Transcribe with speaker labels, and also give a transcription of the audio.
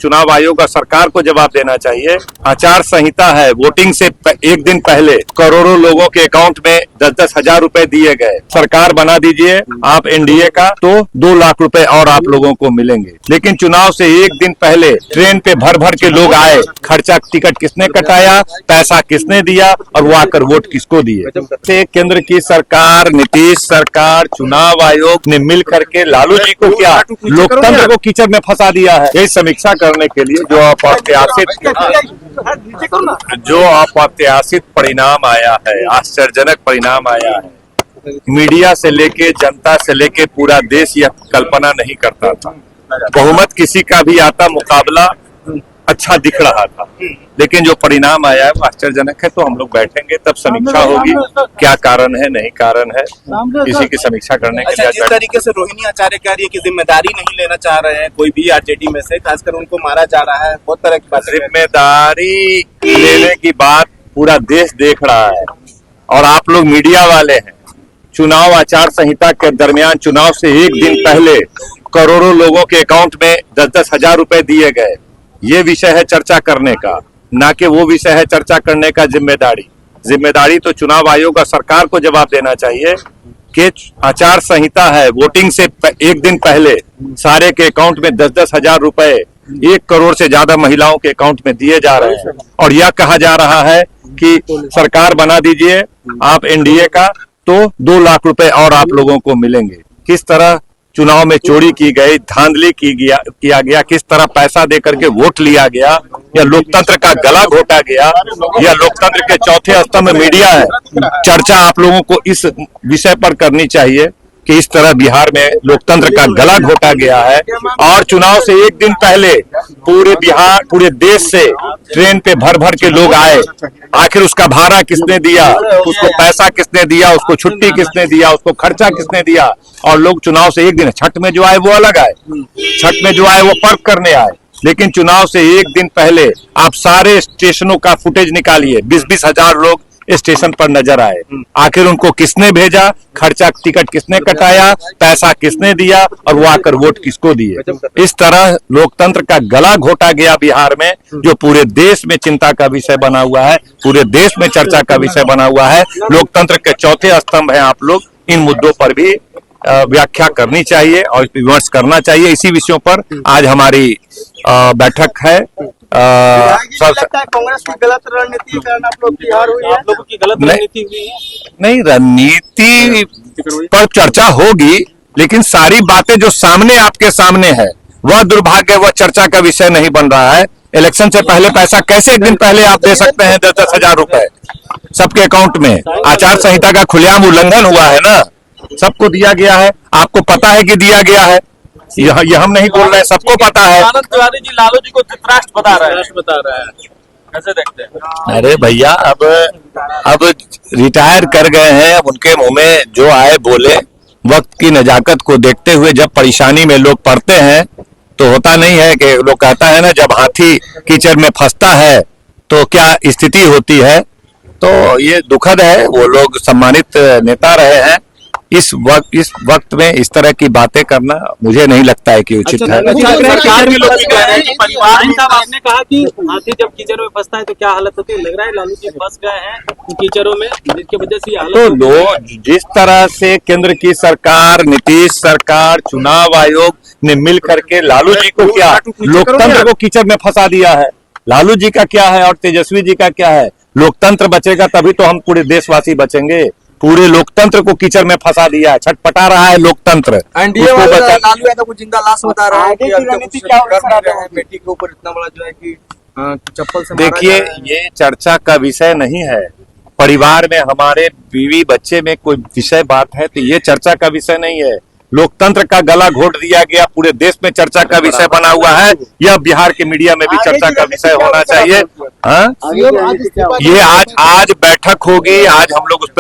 Speaker 1: चुनाव आयोग और सरकार को जवाब देना चाहिए। आचार संहिता है, वोटिंग से एक दिन पहले करोड़ों लोगों के अकाउंट में 10-10 हजार रुपए दिए गए। सरकार बना दीजिए आप एनडीए का तो 2 लाख रुपए और आप लोगों को मिलेंगे। लेकिन चुनाव से एक दिन पहले ट्रेन पे भर भर के लोग आए, खर्चा टिकट किसने कटाया, पैसा किसने दिया और वो आकर वोट किसको दिए। केंद्र की सरकार, नीतीश सरकार, चुनाव आयोग ने मिल करके लालू जी को क्या लोकतंत्र को कीचड़ में फंसा दिया है। यही समीक्षा करने के लिए जो अप्रत्याशित परिणाम आया है, आश्चर्यजनक परिणाम आया है, मीडिया से लेके जनता से लेके पूरा देश यह कल्पना नहीं करता था। बहुमत किसी का भी आता, मुकाबला अच्छा दिख रहा था, लेकिन जो परिणाम आया है वो आश्चर्यजनक है। तो हम लोग बैठेंगे, तब समीक्षा होगी, क्या कारण है, नहीं कारण है, इसी की समीक्षा करने के लिए।
Speaker 2: जिस तरीके से रोहिणी आचार्य कह रही है कि जिम्मेदारी नहीं लेना चाह रहे हैं कोई भी आरजेडी में से, खासकर उनको मारा जा रहा है, बहुत तरह की बात।
Speaker 1: जिम्मेदारी लेने की बात पूरा देश देख रहा है और आप लोग मीडिया वाले हैं। चुनाव आचार संहिता के दरमियान चुनाव से एक दिन पहले करोड़ों लोगों के अकाउंट में 10-10 हजार रुपए दिए गए। ये विषय है चर्चा करने का, ना कि वो विषय है चर्चा करने का जिम्मेदारी तो चुनाव आयोग और सरकार को जवाब देना चाहिए कि आचार संहिता है, वोटिंग से एक दिन पहले सारे के अकाउंट में 10-10 हजार रुपए 1 करोड़ से ज्यादा महिलाओं के अकाउंट में दिए जा रहे हैं और यह कहा जा रहा है कि सरकार बना दीजिए आप एनडीए का तो 2 लाख रुपए और आप लोगों को मिलेंगे। किस तरह चुनाव में चोरी की गई, धांधली किया गया, किस तरह पैसा दे करके वोट लिया गया, या लोकतंत्र का गला घोटा गया, या लोकतंत्र के चौथे स्तंभ मीडिया है। चर्चा आप लोगों को इस विषय पर करनी चाहिए कि इस तरह बिहार में लोकतंत्र का गला घोटा गया है और चुनाव से एक दिन पहले पूरे देश से ट्रेन पे भर भर के लोग आए। आखिर उसका भाड़ा किसने दिया, उसको पैसा किसने दिया, उसको छुट्टी किसने दिया, उसको खर्चा किसने दिया। और लोग चुनाव से एक दिन, छठ में जो आए वो अलग आए, छठ में जो आए वो पर्व करने आए, लेकिन चुनाव से एक दिन पहले आप सारे स्टेशनों का फुटेज निकालिए, 20-20 हजार लोग स्टेशन पर नजर आए। आखिर उनको किसने भेजा, खर्चा टिकट किसने कटाया, पैसा किसने दिया और वो आकर वोट किसको दिए। इस तरह लोकतंत्र का गला घोटा गया बिहार में, जो पूरे देश में चिंता का विषय बना हुआ है, पूरे देश में चर्चा का विषय बना हुआ है। लोकतंत्र के चौथे स्तंभ हैं आप लोग, इन मुद्दों पर भी व्याख्या करनी चाहिए और विमर्श करना चाहिए। इसी विषयों पर आज हमारी बैठक है।
Speaker 2: कांग्रेस की गलत रणनीति के कारण आप लोग बिहार हुई है, आप लोगों की गलत रणनीति हुई है।
Speaker 1: नहीं, रणनीति पर चर्चा होगी, लेकिन सारी बातें जो सामने आपके सामने है वह दुर्भाग्य, वह चर्चा का विषय नहीं बन रहा है। इलेक्शन से पहले पैसा कैसे एक दिन पहले आप दे सकते हैं 10-10 हजार रुपए सबके अकाउंट में। आचार संहिता का खुलेआम उल्लंघन हुआ है ना, सबको दिया गया है, आपको पता है कि दिया गया है, यह हम नहीं बोल रहे हैं, सबको पता है।
Speaker 2: आनंद तिवारी जी लालू जी को धृतराष्ट्र बता रहे हैं, कैसे देखते हैं?
Speaker 1: अरे भैया, अब रिटायर कर गए हैं, अब उनके मुंह में जो आए बोले। वक्त की नजाकत को देखते हुए जब परेशानी में लोग पड़ते हैं तो होता नहीं है कि लोग कहता है ना, जब हाथी कीचड़ में फंसता है तो क्या स्थिति होती है। तो ये दुखद है, वो लोग सम्मानित नेता रहे हैं। इस वक्त में इस तरह की बातें करना मुझे नहीं लगता है कि उचित है।
Speaker 2: सरकार के लोग भी कह रहे हैं कि परिवार साहब आपने कहा कि हाथी जब कीचड़ में फंसता है तो क्या हालत होती है, लग रहा है लालू जी फंस गए हैं कीचड़ों में, जिसकी वजह से हालत।
Speaker 1: तो लोग जिस तरह से केंद्र की सरकार, नीतीश सरकार, चुनाव आयोग ने मिल करके लालू जी को क्या लोकतंत्र को कीचड़ में फंसा दिया है। लालू जी का क्या है और तेजस्वी जी का क्या है। लोकतंत्र बचेगा तभी तो हम पूरे देशवासी बचेंगे। पूरे लोकतंत्र को कीचड़ में फंसा दिया है, छटपटा रहा है लोकतंत्र।
Speaker 2: एनडीए वाला लालू यादव को जिंदा लाश बता रहा है कि रणनीति क्या कर रहे हैं, बेटी के ऊपर इतना बड़ा जो है कि चप्पल से।
Speaker 1: देखिए, ये चर्चा का विषय नहीं है। परिवार में हमारे बीवी बच्चे में कोई विषय बात है तो ये चर्चा का विषय नहीं है। लोकतंत्र का गला घोट दिया गया, पूरे देश में चर्चा का विषय बना हुआ है। यह बिहार के मीडिया में भी चर्चा का विषय होना चाहिए। हाँ, ये आज बैठक होगी, आज हम लोग उस पर